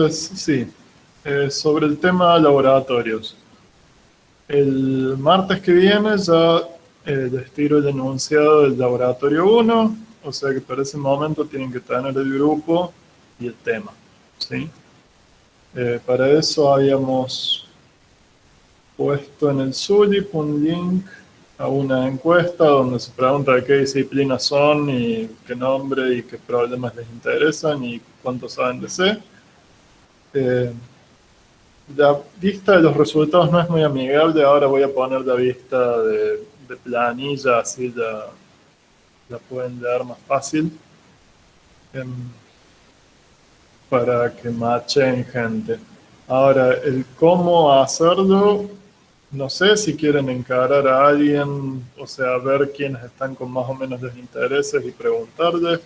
Sí, sobre el tema laboratorios. El martes que viene ya les tiro el enunciado del laboratorio 1, o sea que para ese momento tienen que tener el grupo y el tema, ¿sí? Para eso habíamos puesto en el Zulip un link a una encuesta donde se pregunta de qué disciplinas son y qué nombre y qué problemas les interesan y cuánto saben de C. La vista de los resultados no es muy amigable, ahora voy a poner la vista de planilla, así la pueden leer más fácil, em, para que machen gente. Ahora, el cómo hacerlo, no sé si quieren encarar a alguien, o sea, ver quiénes están con más o menos los intereses y preguntarles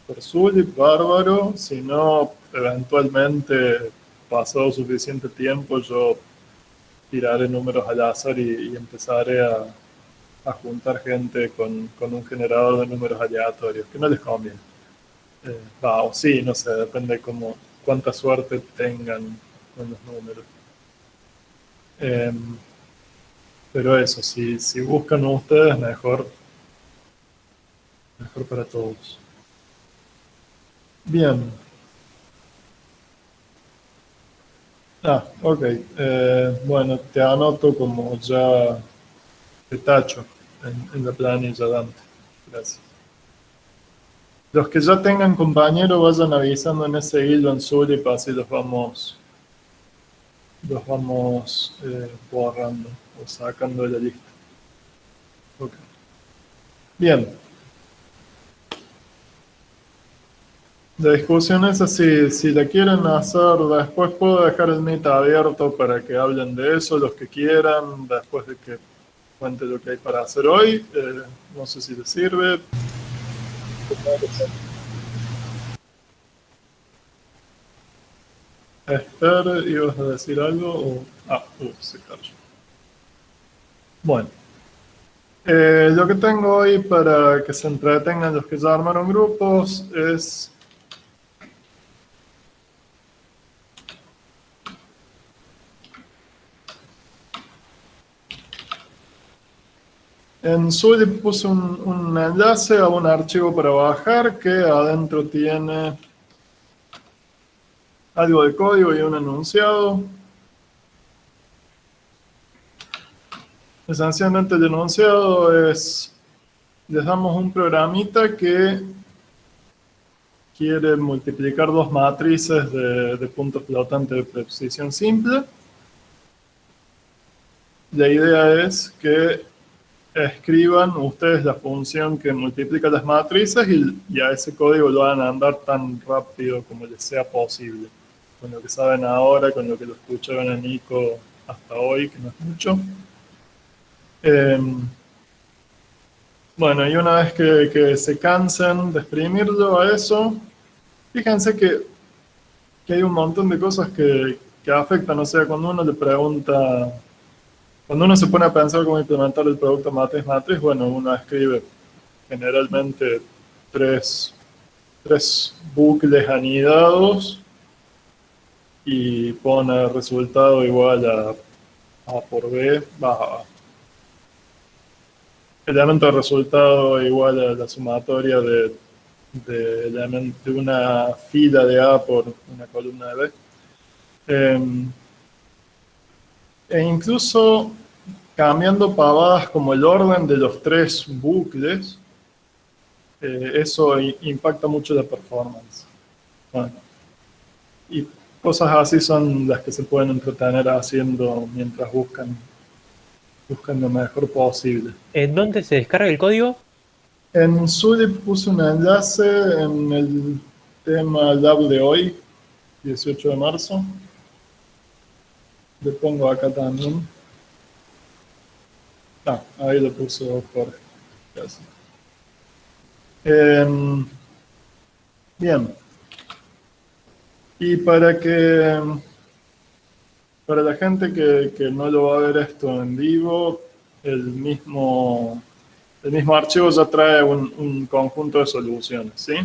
por Zulip, bárbaro, si no, eventualmente, pasado suficiente tiempo, yo tiraré números al azar y empezaré a juntar gente con un generador de números aleatorios, que no les conviene. O sí, no sé, depende como cuánta suerte tengan con los números. Eh, pero eso, si buscan ustedes, mejor para todos. Bien. Ok. Bueno, te anoto como ya te tacho en la planilla, Dante. Gracias. Los que ya tengan compañero vayan avisando en ese hilo en Zulip, así los vamos borrando o sacando de la lista. Okay. Bien. La discusión es así, si la quieren hacer después puedo dejar el Meet abierto para que hablen de eso, los que quieran, después de que cuente lo que hay para hacer hoy. No sé si les sirve. Esther, ¿ibas a decir algo? Se cayó. Bueno. Lo que tengo hoy para que se entretengan los que ya armaron grupos es en Zulip puse un enlace a un archivo para bajar que adentro tiene algo de código y un enunciado. Esencialmente el enunciado es, les damos un programita que quiere multiplicar dos matrices de puntos flotantes de precisión simple. La idea es que escriban ustedes la función que multiplica las matrices y a ese código lo van a andar tan rápido como les sea posible. Con lo que saben ahora, con lo que lo escucharon a Nico hasta hoy, que no es mucho. Bueno, y una vez que se cansen de exprimirlo a eso, fíjense que hay un montón de cosas que afectan. O sea, cuando uno le pregunta, cuando uno se pone a pensar cómo implementar el producto matriz-matriz, bueno, uno escribe generalmente tres bucles anidados y pone resultado igual a por B, elemento de resultado igual a la sumatoria de una fila de A por una columna de B. E incluso cambiando pavadas como el orden de los tres bucles, eso impacta mucho la performance. Bueno, y cosas así son las que se pueden entretener haciendo mientras buscan lo mejor posible. ¿Dónde se descarga el código? En Zulip puse un enlace en el tema lab de hoy, 18 de marzo. Le pongo acá también. Ahí lo puso Jorge. Gracias. Bien. Y para la gente que no lo va a ver esto en vivo, el mismo archivo ya trae un conjunto de soluciones, ¿sí?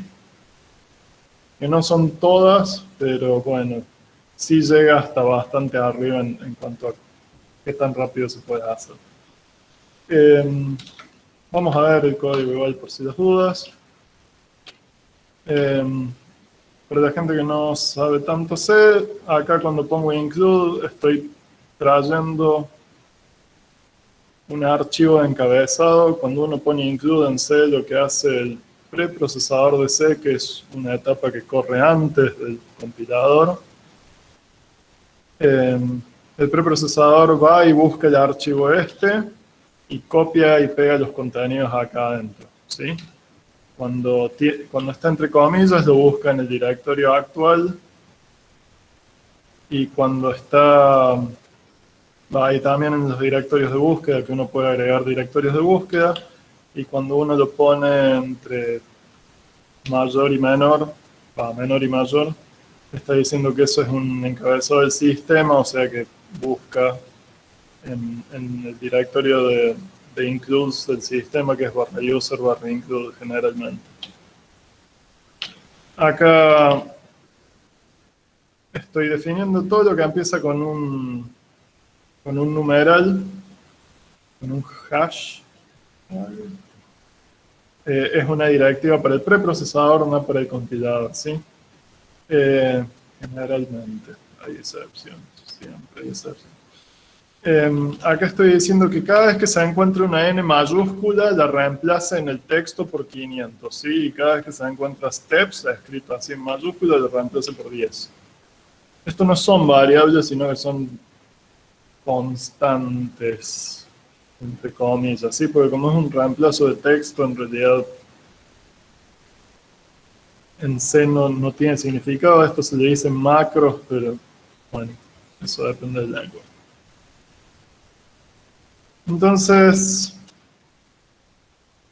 Que no son todas, pero bueno, sí llega hasta bastante arriba en cuanto a qué tan rápido se puede hacer. Vamos a ver el código igual por si las dudas. Para la gente que no sabe tanto C, acá cuando pongo include estoy trayendo un archivo de encabezado. Cuando uno pone include en C, lo que hace el preprocesador de C, que es una etapa que corre antes del compilador, el preprocesador va y busca el archivo este y copia y pega los contenidos acá adentro, ¿sí? Cuando está entre comillas lo busca en el directorio actual, y cuando está ahí también en los directorios de búsqueda, que uno puede agregar directorios de búsqueda, y cuando uno lo pone entre mayor y menor, menor y mayor, está diciendo que eso es un encabezado del sistema, o sea que busca en el directorio de includes del sistema, que es /user /include generalmente. Acá estoy definiendo todo lo que empieza con un numeral, con un hash. Es una directiva para el preprocesador, no para el compilador, ¿sí? Generalmente hay excepciones, siempre hay excepciones. Acá estoy diciendo que cada vez que se encuentre una n mayúscula, la reemplaza en el texto por 500, ¿sí? Y cada vez que se encuentra steps, escrito así en mayúscula, la reemplaza por 10. Esto no son variables, sino que son constantes, entre comillas, ¿sí? Porque como es un reemplazo de texto, en realidad en C no tiene significado. Esto se le dice macros, pero bueno, eso depende del lenguaje. Entonces,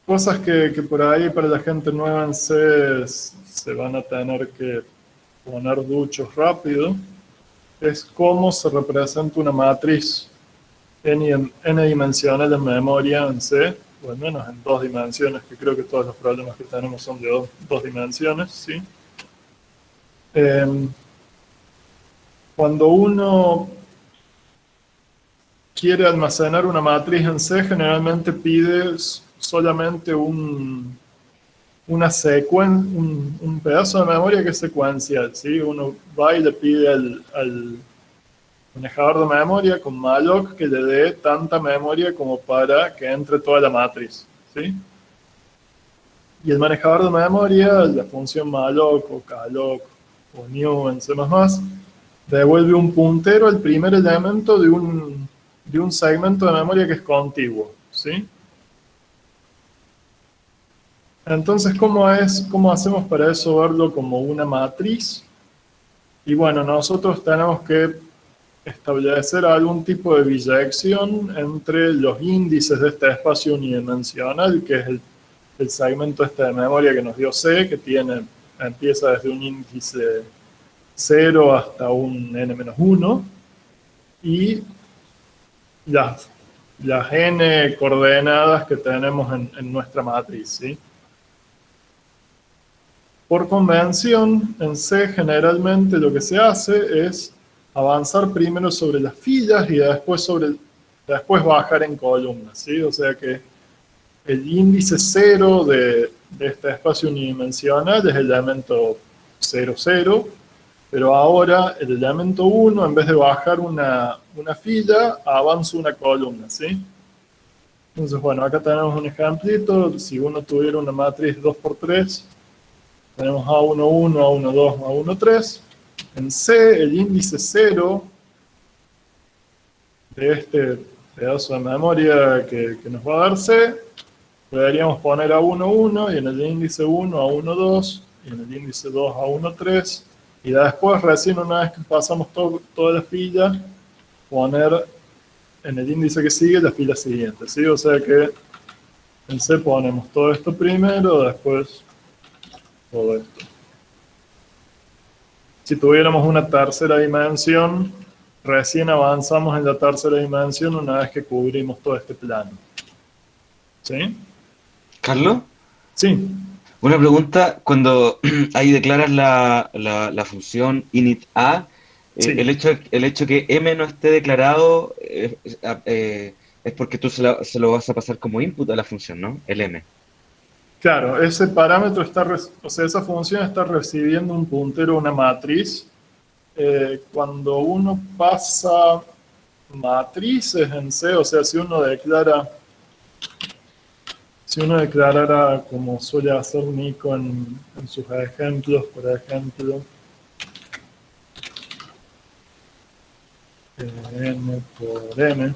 cosas que por ahí para la gente nueva en C se van a tener que poner duchos rápido, es cómo se representa una matriz n dimensional en memoria en C, o al menos en 2 dimensiones, que creo que todos los problemas que tenemos son de 2 dimensiones, ¿sí? Cuando uno quiere almacenar una matriz en C, generalmente pide solamente un pedazo de memoria que es secuencial, ¿sí? Uno va y le pide al manejador de memoria con malloc que le dé tanta memoria como para que entre toda la matriz, ¿sí? Y el manejador de memoria, la función malloc o calloc o new en C++, devuelve un puntero al primer elemento de un segmento de memoria que es contiguo, ¿sí? Entonces, ¿cómo hacemos para eso verlo como una matriz? Y bueno, nosotros tenemos que establecer algún tipo de biyección entre los índices de este espacio unidimensional, que es el segmento este de memoria que nos dio C, que empieza desde un índice 0 hasta un n-1, y las n coordenadas que tenemos en nuestra matriz, ¿sí? Por convención, en C generalmente lo que se hace es avanzar primero sobre las filas y después bajar en columnas, ¿sí? O sea que el índice 0 de este espacio unidimensional es el elemento 0, 0, pero ahora el elemento 1, en vez de bajar una fila, avanza una columna, ¿sí? Entonces, bueno, acá tenemos un ejemplito. Si uno tuviera una matriz 2×3, tenemos A11, A12, A13. En C, el índice 0 de este pedazo de memoria que nos va a dar C, deberíamos poner A11, y en el índice 1 A12, y en el índice 2 A13, y después, recién una vez que pasamos toda la fila, poner en el índice que sigue la fila siguiente, ¿sí? O sea que en C ponemos todo esto primero, después todo esto. Si tuviéramos una tercera dimensión, recién avanzamos en la tercera dimensión una vez que cubrimos todo este plano. ¿Sí? Carlos, Sí. una pregunta. Cuando ahí declaras la función init a, Sí, El hecho que M no esté declarado es porque tú se lo vas a pasar como input a la función, ¿no? El M. claro, ese parámetro está, o sea, esa función está recibiendo un puntero a una matriz. Cuando uno pasa matrices en C, o sea, si uno declarara como suele hacer Nico en sus ejemplos, por ejemplo, n por n,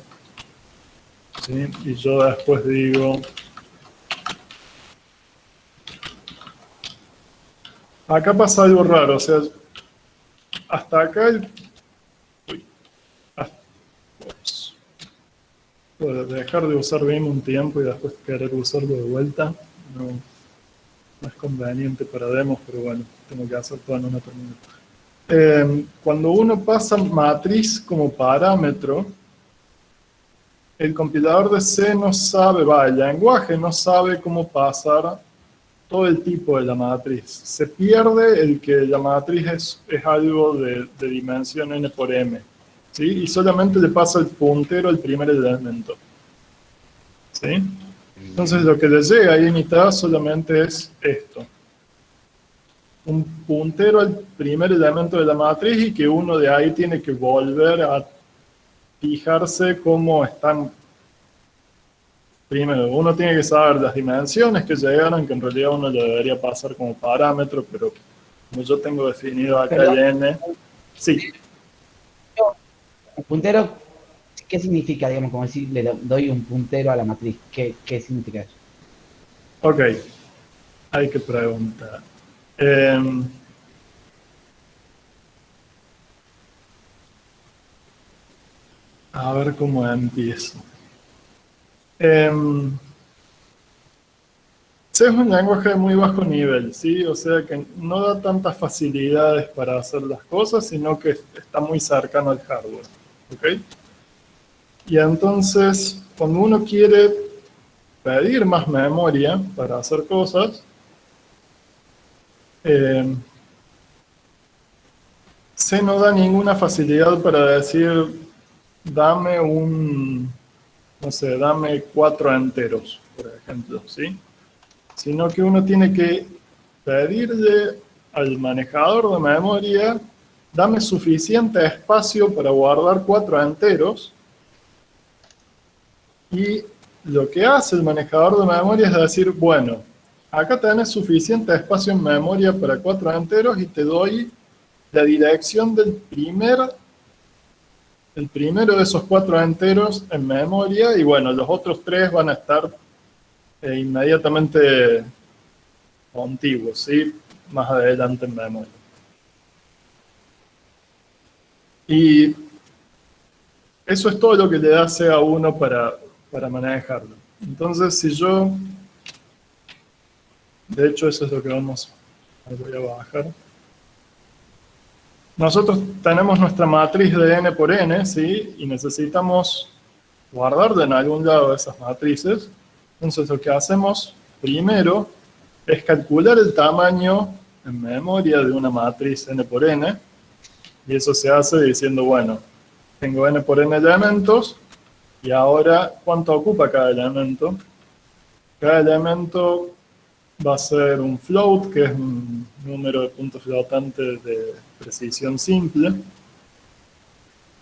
¿sí? Y yo después digo, acá pasa algo raro, o sea, hasta acá, uy, hasta- ups, puedo dejar de usar bien un tiempo y después querer usarlo de vuelta, no, no es conveniente para demos, pero bueno, tengo que hacer todo en una terminal. Cuando uno pasa matriz como parámetro, el compilador de C no sabe, el lenguaje no sabe cómo pasar todo el tipo de la matriz. Se pierde el que la matriz es algo de dimensión n por m, ¿sí? Y solamente le pasa el puntero al primer elemento, ¿sí? Entonces Ya. lo que le llega ahí en mitad solamente es esto. Un puntero al primer elemento de la matriz y que uno de ahí tiene que volver a fijarse cómo están. Primero, uno tiene que saber las dimensiones que llegaron, que en realidad uno lo debería pasar como parámetro, pero como yo tengo definido acá el Perdón, n, sí, el puntero, ¿qué significa? Digamos, como decir, le doy un puntero a la matriz. ¿Qué significa eso? ok, hay que preguntar. Eh, a ver cómo empiezo. Eh, C es un lenguaje de muy bajo nivel, ¿sí? O sea que no da tantas facilidades para hacer las cosas, sino que está muy cercano al hardware, ¿ok? Y entonces, cuando uno quiere pedir más memoria para hacer cosas, eh, C no da ninguna facilidad para decir, dame no sé, dame 4 enteros, por ejemplo, ¿sí? Sino que uno tiene que pedirle al manejador de memoria, dame suficiente espacio para guardar 4 enteros, y lo que hace el manejador de memoria es decir, bueno, acá tenés suficiente espacio en memoria para 4 enteros y te doy la dirección el primero de esos 4 enteros en memoria, y bueno, los otros 3 van a estar inmediatamente contiguos, ¿sí? Más adelante en memoria. Y eso es todo lo que le da C a uno para manejarlo. Entonces, si yo, de hecho eso es lo que voy a bajar. Nosotros tenemos nuestra matriz de n por n, ¿sí? Y necesitamos guardarla en algún lado de esas matrices. Entonces lo que hacemos primero es calcular el tamaño en memoria de una matriz n por n, y eso se hace diciendo, bueno, tengo n por n elementos, y ahora, ¿cuánto ocupa cada elemento? Cada elemento va a ser un float, que es un número de puntos flotantes de precisión simple.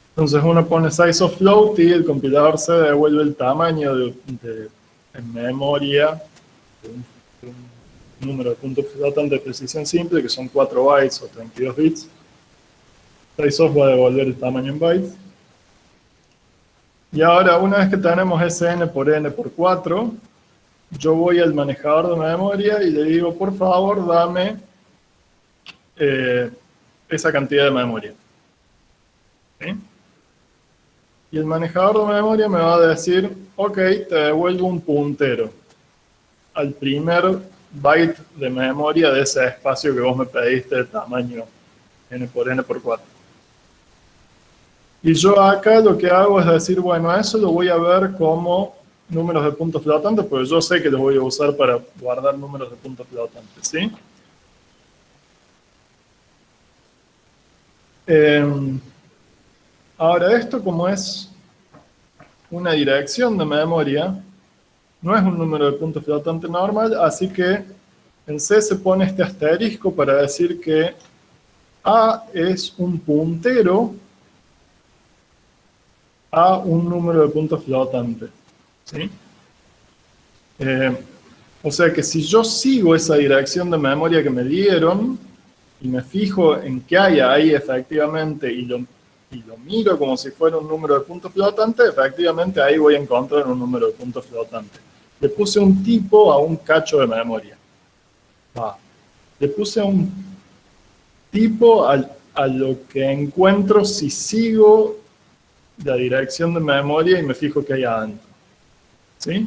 Entonces uno pone size of float y el compilador se devuelve el tamaño en memoria de un número de puntos flotantes de precisión simple, que son 4 bytes o 32 bits. Size of va a devolver el tamaño en bytes. Y ahora, una vez que tenemos ese n por n por 4, yo voy al manejador de memoria y le digo, por favor, dame esa cantidad de memoria. ¿Sí? Y el manejador de memoria me va a decir, ok, te devuelvo un puntero al primer byte de memoria de ese espacio que vos me pediste de tamaño n por n por 4. Y yo acá lo que hago es decir, bueno, eso lo voy a ver como números de puntos flotantes, porque yo sé que los voy a usar para guardar números de puntos flotantes, ¿sí? Ahora, esto como es una dirección de memoria, no es un número de puntos flotante normal, así que en C se pone este asterisco para decir que A es un puntero a un número de puntos flotante. ¿Sí? O sea que si yo sigo esa dirección de memoria que me dieron y me fijo en qué hay ahí efectivamente y lo miro como si fuera un número de puntos flotantes, efectivamente ahí voy a encontrar un número de puntos flotantes. Le puse un tipo a un cacho de memoria. Le puse un tipo a lo que encuentro si sigo la dirección de memoria y me fijo que hay adentro. ¿Sí?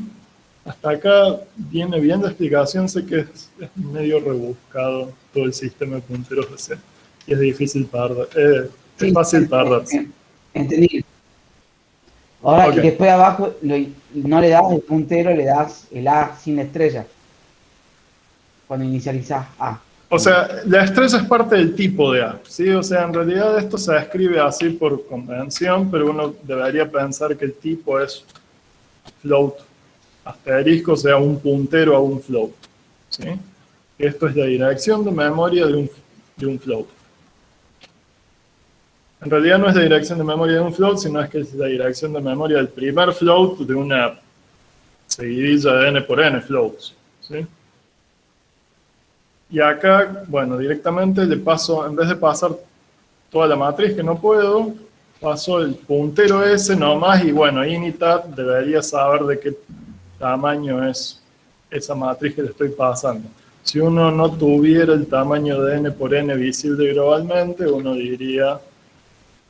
Hasta acá viene bien la explicación, sé que es medio rebuscado todo el sistema de punteros de C y es difícil perder, es Sí, fácil perderse. entendí. Ahora, Ok. y después abajo no le das el puntero, le das el A sin estrella. Cuando inicializás A. O sea, la estrella es parte del tipo de A, ¿sí? O sea, en realidad esto se escribe así por convención, pero uno debería pensar que el tipo es float asterisco, o sea, un puntero a un float, ¿sí? Esto es la dirección de memoria de un float. En realidad no es la dirección de memoria de un float, sino es que es la dirección de memoria del primer float de una seguidilla de n por n floats, ¿sí? Y acá, bueno, directamente le paso, en vez de pasar toda la matriz que no puedo, paso el puntero ese nomás y bueno, initat debería saber de qué tamaño es esa matriz que le estoy pasando. Si uno no tuviera el tamaño de n por n visible globalmente, uno diría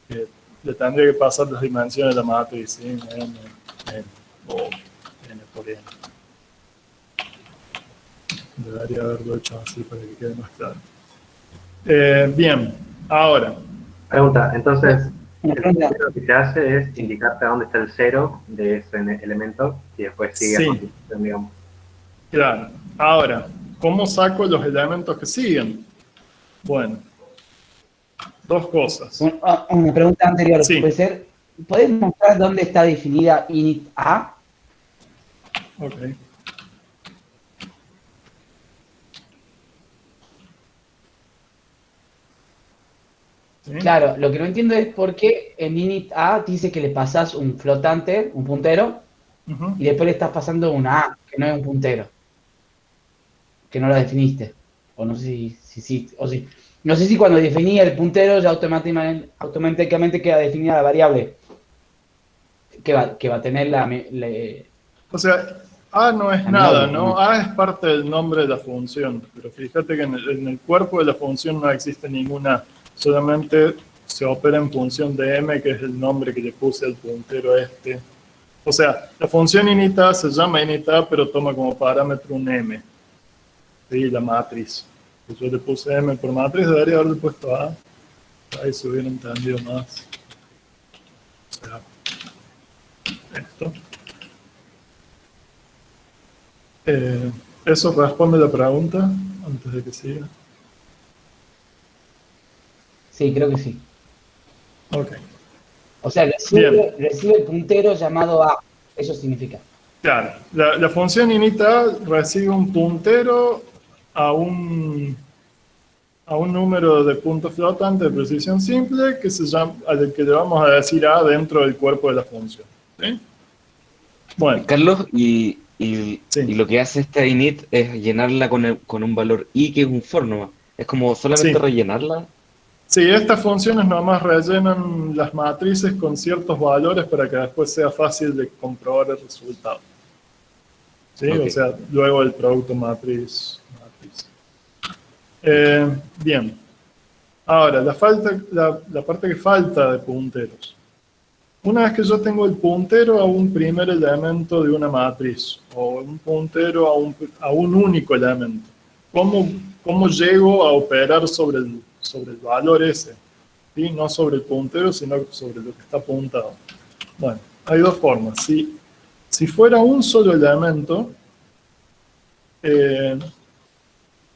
que le tendría que pasar las dimensiones de la matriz, ¿sí? N, N o n por n. Debería haberlo hecho así para que quede más claro. Bien, ahora. Pregunta, entonces, Una el pregunta. primero que te hace es indicarte a dónde está el cero de ese elemento y después sigue a Sí. continuación, digamos. Claro. Ahora, ¿cómo saco los elementos que siguen? Bueno, dos cosas. Una pregunta anterior. Sí. Puede ser, ¿podés mostrar dónde está definida init A? Ok. ¿Sí? Claro, lo que no entiendo es por qué en init A dice que le pasás un flotante, un puntero, Ujú. y después le estás pasando una A, que no es un puntero, que no lo definiste. O no sé si o sí. No sé si cuando definía el puntero ya automáticamente queda definida la variable que va a tener O sea, A no es la nada, novia, ¿o ¿no? no? A es parte del nombre de la función, pero fíjate que en el cuerpo de la función no existe ninguna, solamente se opera en función de m, que es el nombre que le puse al puntero este. O sea, la función inita se llama inita, pero toma como parámetro un m, ¿sí? La matriz. Yo le puse m por matriz, debería haberle puesto A, ahí se hubiera entendido más. O sea, esto. ¿Eso responde la pregunta antes de que siga? Sí, creo que sí. Ok. O sea, Bien. recibe el puntero llamado A. Eso significa. Claro, la función inita recibe un puntero a un número de puntos flotantes de precisión simple que se llama, al que le vamos a decir A dentro del cuerpo de la función. ¿Sí? Bueno, Carlos, sí, y lo que hace esta init es llenarla con un valor i que es un for nomás. Es como solamente sí. rellenarla. Sí, estas funciones nomás rellenan las matrices con ciertos valores para que después sea fácil de comprobar el resultado. ¿Sí? Ok. O sea, luego el producto matriz. Bien. Ahora, la parte que falta de punteros. Una vez que yo tengo el puntero a un primer elemento de una matriz, o un puntero a un único elemento, ¿cómo llego a operar sobre el valor ese? ¿Sí? No sobre el puntero, sino sobre lo que está apuntado. Bueno, hay dos formas. Si fuera un solo elemento,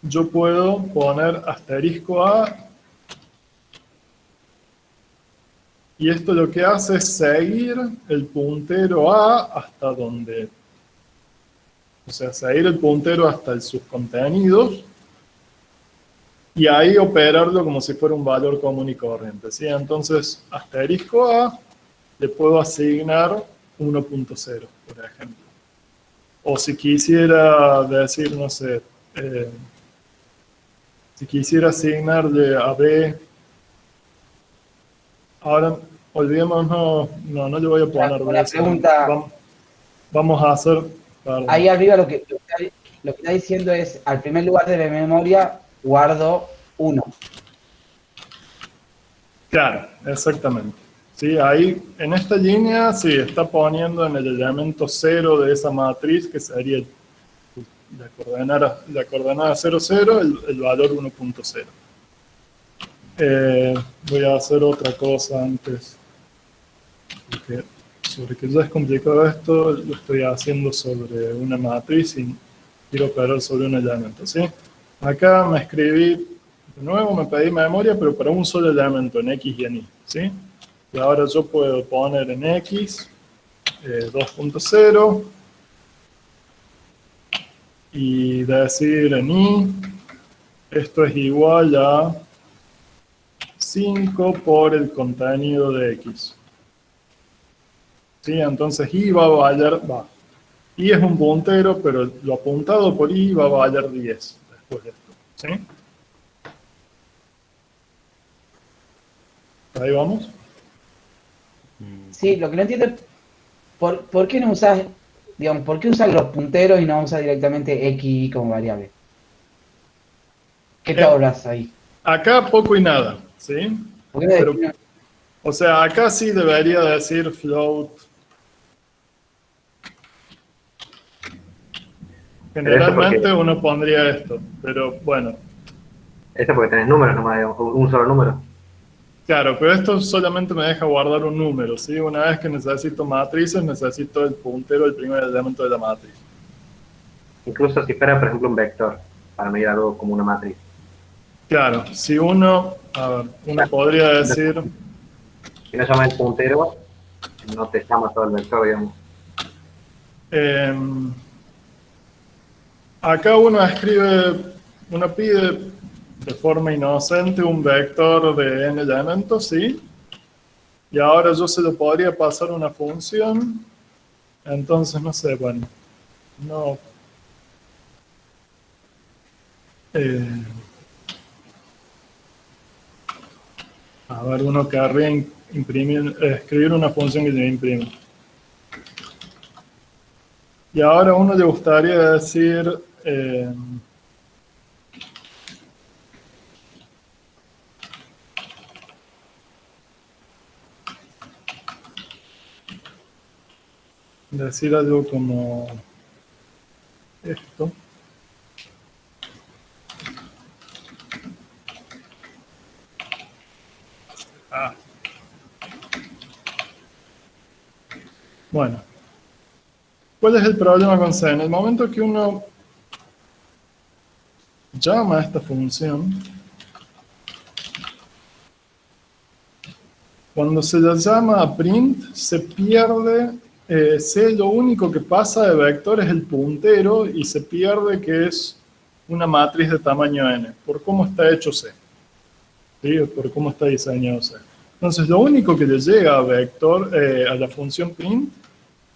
yo puedo poner asterisco A Y esto lo que hace es seguir el puntero A hasta donde, o sea, seguir el puntero hasta sus contenidos y ahí operarlo como si fuera un valor común y corriente, ¿sí? Entonces, asterisco A le puedo asignar 1.0, por ejemplo. O si quisiera decir, no sé, si quisiera asignarle a B, ahora olvidémonos, no le voy a poner B. La pregunta, Vamos a hacer, perdón. ahí arriba lo que está diciendo es, al primer lugar de la memoria guardo 1. Claro, exactamente. Sí, ahí en esta línea sí está poniendo en el elemento 0 de esa matriz, que sería la coordenada 0, 0, el valor 1.0. Voy a hacer otra cosa antes, porque sobre que ya es complicado esto, lo estoy haciendo sobre una matriz y quiero operar sobre un elemento, ¿sí? Acá me escribí, de nuevo me pedí memoria, pero para un solo elemento, en X y en Y, ¿sí? Y ahora yo puedo poner en X 2.0 y decir en Y, esto es igual a 5 por el contenido de X. ¿Sí? Entonces Y va a valer, Y es un puntero, pero lo apuntado por Y va a valer 10 después de esto. ¿Sí? Ahí vamos. Sí, lo que no entiendo es por qué no usas, digamos, por qué usas los punteros y no usas directamente X y Y como variable. ¿Qué te ahorras ahí? Acá poco y nada, ¿sí? ¿Por qué no Pero, defines- o sea, acá sí debería decir float. Generalmente uno pondría esto, pero bueno. Eso porque tenés números nomás, digamos, un solo número. Claro, pero esto solamente me deja guardar un número, ¿sí? Una vez que necesito matrices, necesito el puntero del primer elemento de la matriz. Incluso si fuera, por ejemplo, un vector, para medir algo como una matriz. Claro, si uno, a ver, uno podría decir, Si no llamas el puntero, no te llama todo el vector, digamos. acá uno pide de forma inocente un vector de n elementos, ¿sí? Y ahora yo se lo podría pasar a una función, entonces no sé, bueno, no. A ver, uno querría escribir una función que yo imprime. Y ahora a uno le gustaría decir, decir algo como esto. Bueno, ¿cuál es el problema con C? En el momento que uno llama a esta función, cuando se la llama a print, se pierde, C lo único que pasa de vector es el puntero y se pierde que es una matriz de tamaño n, por cómo está hecho C, ¿sí? Por cómo está diseñado C. Entonces, lo único que le llega a vector, a la función print,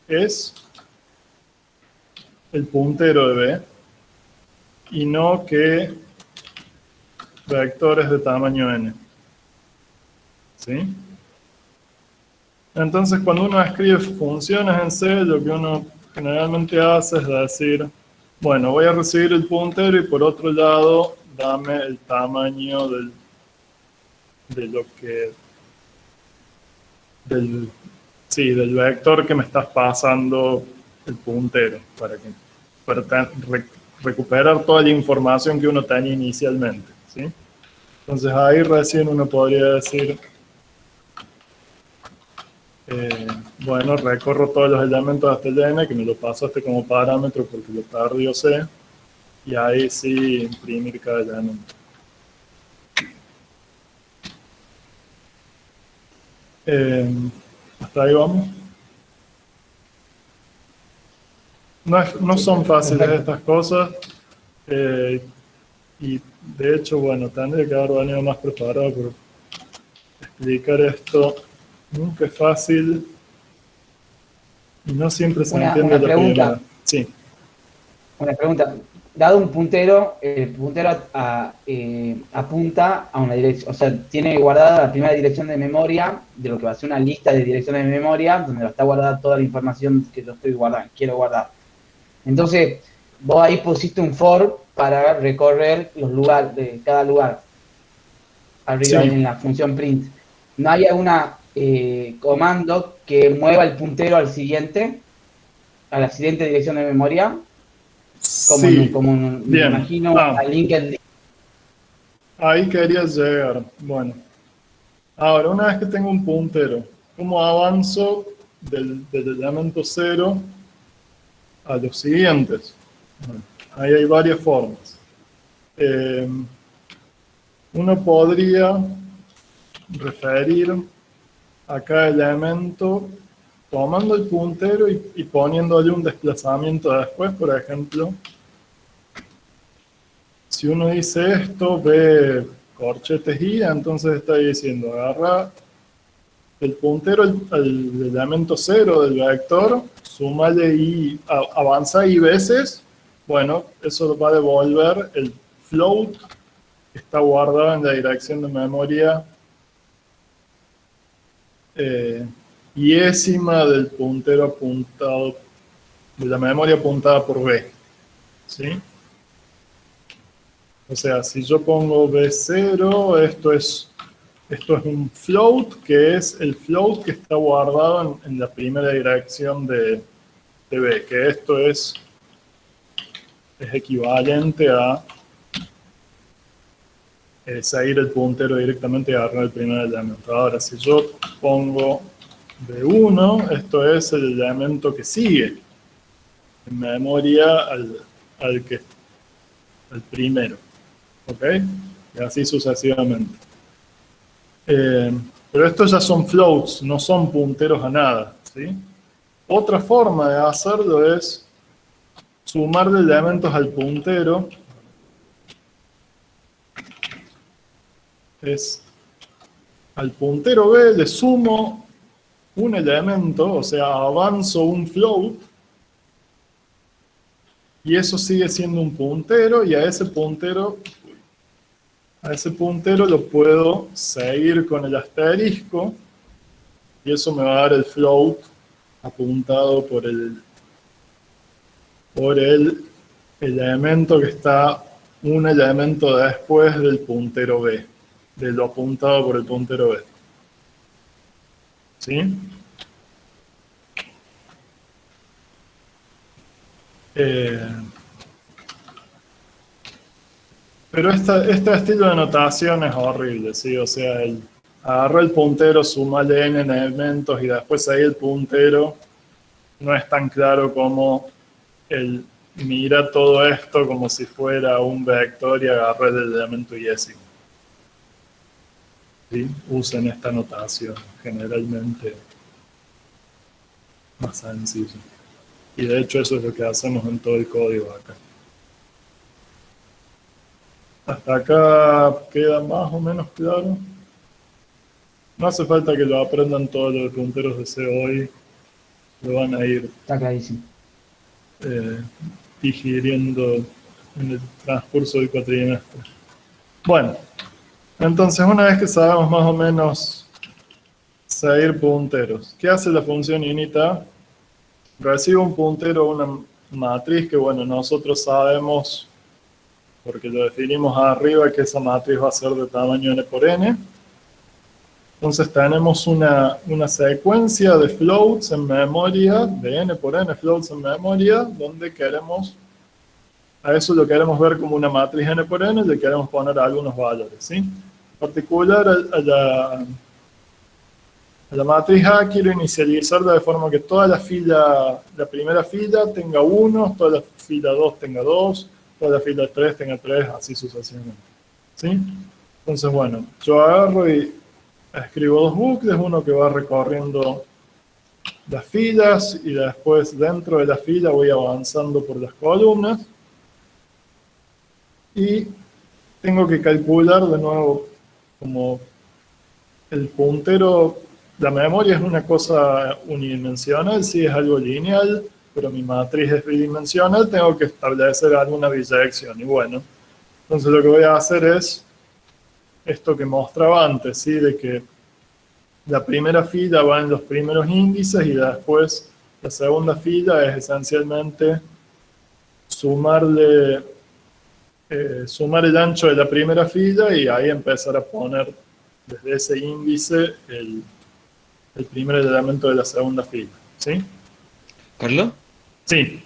es el puntero de B, y no que vectores de tamaño n. ¿Sí? Entonces, cuando uno escribe funciones en C, lo que uno generalmente hace es decir, bueno, voy a recibir el puntero y por otro lado, dame el tamaño del vector que me estás pasando el puntero, para recuperar toda la información que uno tenía inicialmente, ¿sí? Entonces ahí recién uno podría decir, bueno, recorro todos los elementos hasta el n, que me lo pasaste como parámetro porque lo perdió C, y ahí sí imprimir cada elemento. Hasta ahí vamos. No son fáciles Perfecto. estas cosas. Y de hecho, bueno, tendría que haber venido más preparado, pero explicar esto nunca es fácil y no siempre se entiende Una la pregunta. primera. Sí, Una pregunta. Dado un puntero, el puntero apunta a una dirección, o sea, tiene guardada la primera dirección de memoria de lo que va a ser una lista de direcciones de memoria, donde va a estar guardada toda la información que yo quiero guardar. Entonces, vos ahí pusiste un for para recorrer los lugares de cada lugar, arriba sí, en la función print. ¿No hay alguna comando que mueva el puntero al siguiente, a la siguiente dirección de memoria? sí. Me Bien. imagino a LinkedIn. Ahí quería llegar. Bueno, ahora una vez que tengo un puntero, ¿cómo avanzo del elemento 0 a los siguientes? Bueno, ahí hay varias formas. Uno podría referir a cada elemento tomando el puntero y poniéndole un desplazamiento después. Por ejemplo, si uno dice esto, ve corchetes y, entonces está diciendo agarra el puntero al elemento 0 del vector, súmale y avanza y veces, bueno, eso va a devolver el float que está guardado en la dirección de memoria iésima del puntero apuntado, de la memoria apuntada por B. ¿Sí? O sea, si yo pongo B0, esto es un float, que es el float que está guardado en la primera dirección de B, que esto es equivalente a seguir el puntero directamente y agarrar el primer elemento. Ahora, si yo pongo B1, esto es el elemento que sigue en memoria al primero. ¿Ok? Y así sucesivamente. Pero estos ya son floats, no son punteros a nada. ¿Sí? Otra forma de hacerlo es sumarle elementos al puntero. Es al puntero B le sumo un elemento, o sea, avanzo un float, y eso sigue siendo un puntero, y a ese puntero lo puedo seguir con el asterisco, y eso me va a dar el float apuntado por el elemento que está un elemento después del puntero B, de lo apuntado por el puntero B. ¿Sí? Pero este estilo de notación es horrible, ¿sí? O sea, agarra el puntero, sumale n elementos y después ahí el puntero no es tan claro como el mira todo esto como si fuera un vector y agarra el elemento iésimo. ¿Sí? Usen esta notación, generalmente más sencillo. Y de hecho eso es lo que hacemos en todo el código acá. Hasta acá queda más o menos claro. No hace falta que lo aprendan todos los punteros de C hoy. Lo van a ir Está clarísimo. digiriendo en el transcurso del cuatrimestre. Bueno, entonces una vez que sabemos más o menos seguir punteros, ¿qué hace la función inita? Recibe un puntero, una matriz que, bueno, nosotros sabemos, porque lo definimos arriba, que esa matriz va a ser de tamaño n por n. Entonces tenemos una secuencia de floats en memoria, de n por n floats en memoria, donde a eso lo queremos ver como una matriz n por n, le queremos poner algunos valores, ¿sí? En particular, a la matriz A quiero inicializarla de forma que toda la primera fila tenga 1, toda la fila 2 tenga 2, toda la fila 3 tenga 3, así sucesivamente. ¿Sí? Entonces, bueno, yo agarro y escribo dos bucles, uno que va recorriendo las filas y después dentro de la fila voy avanzando por las columnas y tengo que calcular de nuevo como el puntero. La memoria es una cosa unidimensional, sí es algo lineal, pero mi matriz es bidimensional, tengo que establecer alguna bisección. Y bueno, entonces lo que voy a hacer es esto que mostraba antes, ¿sí? De que la primera fila va en los primeros índices y después la segunda fila es esencialmente sumarle, sumar el ancho de la primera fila y ahí empezar a poner desde ese índice el primer elemento de la segunda fila. ¿Sí? Carlos, Sí.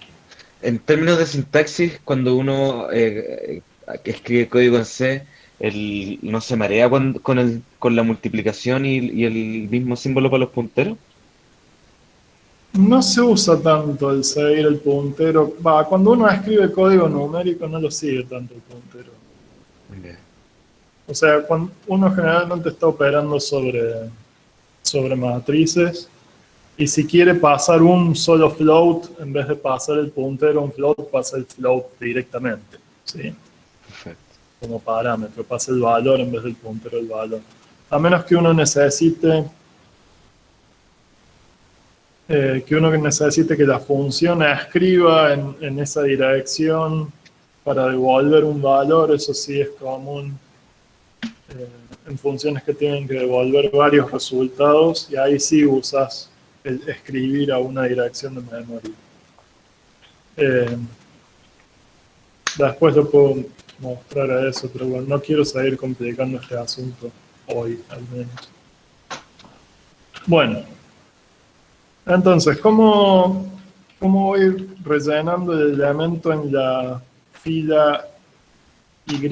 en términos de sintaxis, cuando uno escribe código en C, ¿no se marea con la multiplicación y el mismo símbolo para los punteros? No se usa tanto el seguir el puntero. Va, cuando uno escribe código numérico no lo sigue tanto el puntero. Muy bien. O sea, cuando uno generalmente está operando sobre matrices y si quiere pasar un solo float, en vez de pasar el puntero a un float, pasa el float directamente, ¿sí? Perfecto. Como parámetro, pasa el valor en vez del puntero el valor. A menos que uno necesite que la función escriba en esa dirección para devolver un valor, eso sí es común en funciones que tienen que devolver varios resultados y ahí sí usas el escribir a una dirección de memoria. Después lo puedo mostrar a eso, pero bueno, no quiero seguir complicando este asunto hoy, al menos. Bueno, entonces, ¿cómo voy rellenando el elemento en la fila Y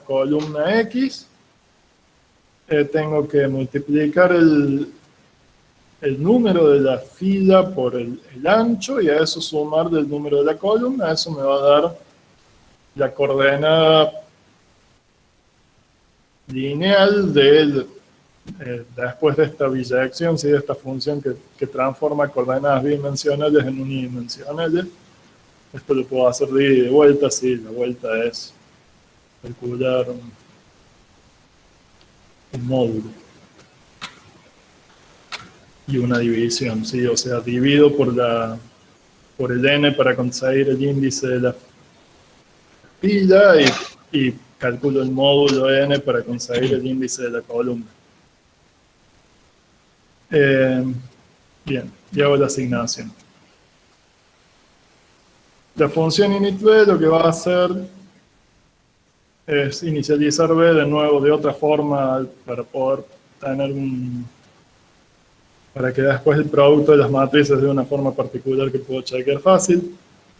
columna X? Tengo que multiplicar el número de la fila por el ancho y a eso sumar del número de la columna. Eso me va a dar la coordenada lineal después de esta bisección, ¿sí? De esta función que transforma coordenadas bidimensionales en unidimensionales. Esto lo puedo hacer de ida y de vuelta, sí, la vuelta es calcular un módulo y una división, ¿sí? O sea, divido por el n para conseguir el índice de la fila y calculo el módulo n para conseguir el índice de la columna. Bien, y hago la asignación. La función init_b lo que va a hacer es inicializar b de nuevo de otra forma para poder tener para que después el producto de las matrices de una forma particular que puedo chequear fácil.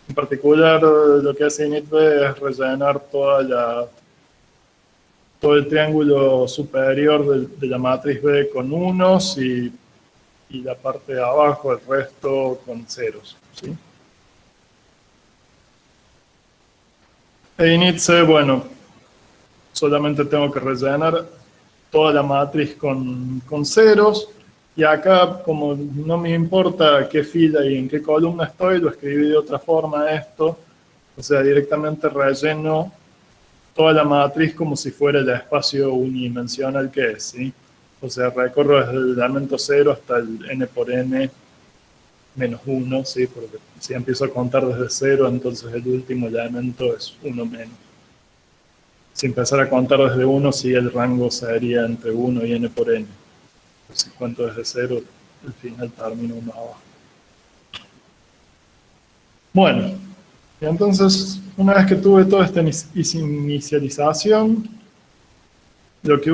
En particular, lo que hace init_b es rellenar todo el triángulo superior de la matriz B con unos y la parte de abajo, el resto con ceros, ¿sí? E init_c, bueno, solamente tengo que rellenar toda la matriz con ceros. Y acá, como no me importa qué fila y en qué columna estoy, lo escribí de otra forma esto. O sea, directamente relleno toda la matriz como si fuera el espacio unidimensional que es, ¿sí? O sea, recorro desde el elemento 0 hasta el n por n menos 1, ¿sí? Porque si empiezo a contar desde 0, entonces el último elemento es 1 menos. Si empezara a contar desde 1, sí, el rango sería entre 1 y n por n. Si cuento desde 0, el final termina 1 abajo. Bueno, y entonces, una vez que tuve toda esta inicialización, lo que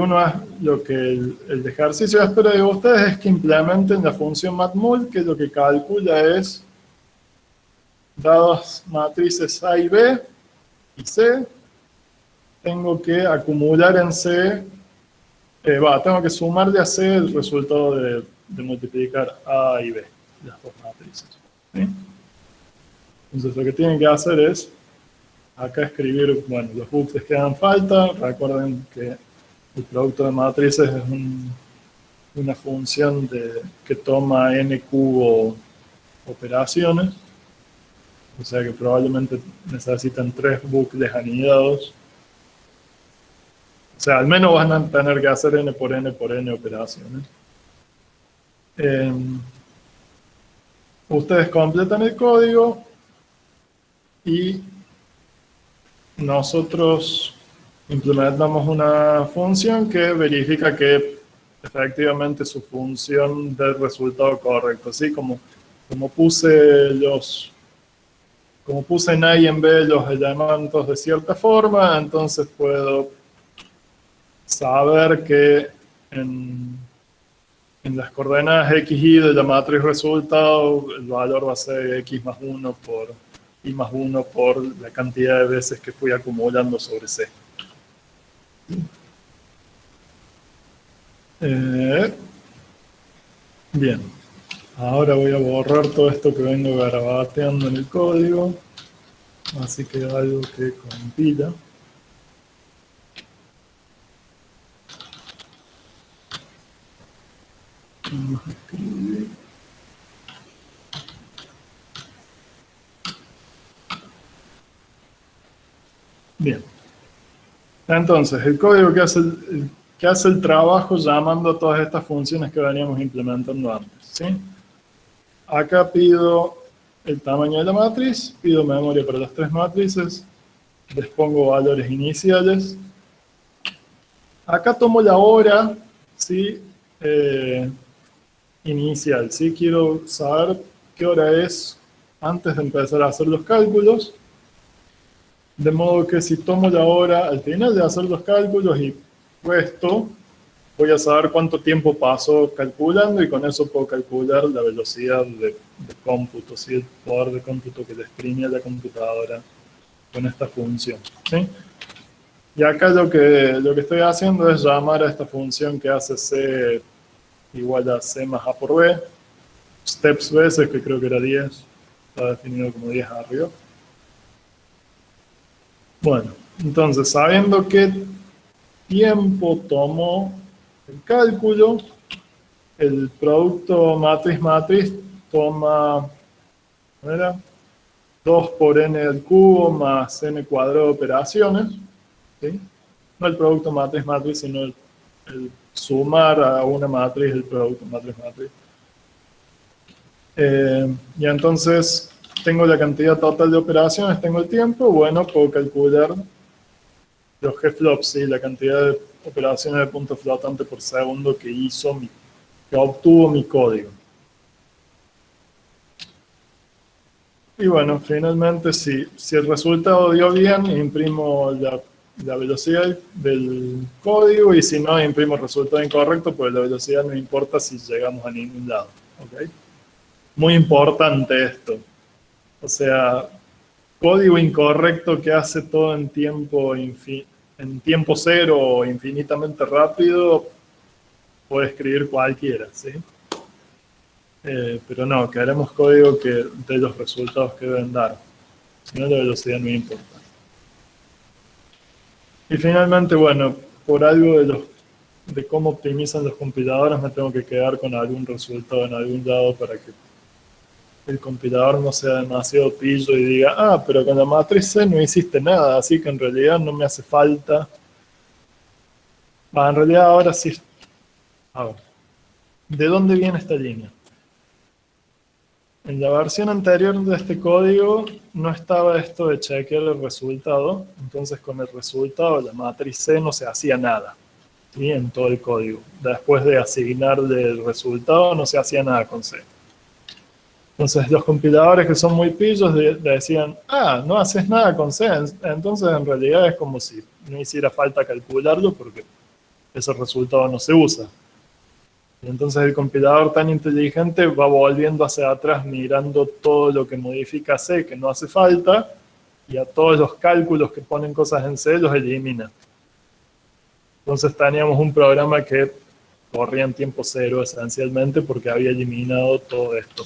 el ejercicio espera de ustedes es que implementen la función matmul, que lo que calcula es, dadas matrices A y B y C, tengo que acumular en C, tengo que sumarle a C el resultado de multiplicar A y B, las dos matrices, ¿sí? Entonces lo que tienen que hacer es acá escribir, bueno, los bucles que hagan falta. Recuerden que El producto de matrices es una función que toma n cubo operaciones, o sea que probablemente necesitan 3 bucles anidados. O sea, al menos van a tener que hacer n por n operaciones. Ustedes completan el código y nosotros implementamos una función que verifica que efectivamente su función dé el resultado correcto. Así como puse en A y en B los elementos de cierta forma, entonces puedo saber que en las coordenadas x, y de la matriz resultado, el valor va a ser x más 1 por y más 1 por la cantidad de veces que fui acumulando sobre C. Bien, ahora voy a borrar todo esto que vengo garabateando en el código, así que algo que compila. Vamos a escribir. Bien. Entonces, el código que hace el trabajo llamando a todas estas funciones que veníamos implementando antes, ¿sí? Acá pido el tamaño de la matriz, pido memoria para las 3 matrices, les pongo valores iniciales. Acá tomo la hora, ¿sí? Inicial, ¿sí? Quiero saber qué hora es antes de empezar a hacer los cálculos. De modo que si tomo la hora al final de hacer los cálculos y resto, voy a saber cuánto tiempo paso calculando y con eso puedo calcular la velocidad de cómputo, ¿sí? El poder de cómputo que le exprime a la computadora con esta función, ¿sí? Y acá lo que estoy haciendo es llamar a esta función que hace C igual a C más A por B, steps veces, que creo que era 10, está definido como 10 arriba. Bueno, entonces, sabiendo qué tiempo tomó el cálculo, el producto matriz-matriz toma, ¿cómo era? 2 por n al cubo más n cuadrado de operaciones, ¿sí? No el producto matriz-matriz, sino el sumar a una matriz el producto matriz-matriz. Y entonces tengo la cantidad total de operaciones, tengo el tiempo, bueno, puedo calcular los g-flops, ¿sí? La cantidad de operaciones de punto flotante por segundo que obtuvo mi código. Y bueno, finalmente, si el resultado dio bien, imprimo la velocidad del código, y si no, imprimo el resultado incorrecto, pues la velocidad no importa si llegamos a ningún lado. ¿Okay? Muy importante esto. O sea, código incorrecto que hace todo en tiempo cero o infinitamente rápido, puede escribir cualquiera, ¿sí? Pero no, queremos código que dé los resultados que deben dar. Si no, la velocidad no importa. Y finalmente, bueno, por algo de cómo optimizan los compiladores, me tengo que quedar con algún resultado en algún lado para que el compilador no sea demasiado pillo y diga, ah, pero con la matriz C no hiciste nada, así que en realidad no me hace falta. En realidad ahora sí. A ver, ¿de dónde viene esta línea? En la versión anterior de este código no estaba esto de chequear el resultado, entonces con el resultado la matriz C no se hacía nada, ¿sí? En todo el código. Después de asignarle el resultado no se hacía nada con C. Entonces los compiladores que son muy pillos le decían, ah, no haces nada con C, entonces en realidad es como si no hiciera falta calcularlo porque ese resultado no se usa. Y entonces el compilador tan inteligente va volviendo hacia atrás mirando todo lo que modifica C que no hace falta, y a todos los cálculos que ponen cosas en C los elimina. Entonces teníamos un programa que corría en tiempo cero esencialmente porque había eliminado todo esto,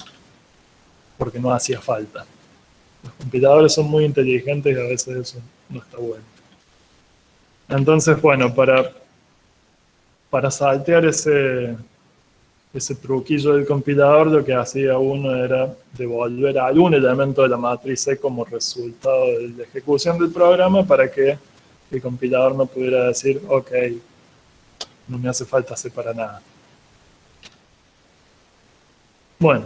porque no hacía falta. Los compiladores son muy inteligentes y a veces eso no está bueno. Entonces, bueno, para para saltear ese truquillo del compilador, lo que hacía uno era devolver algún elemento de la matriz C como resultado de la ejecución del programa para que el compilador no pudiera decir, ok, no me hace falta C para nada. Bueno,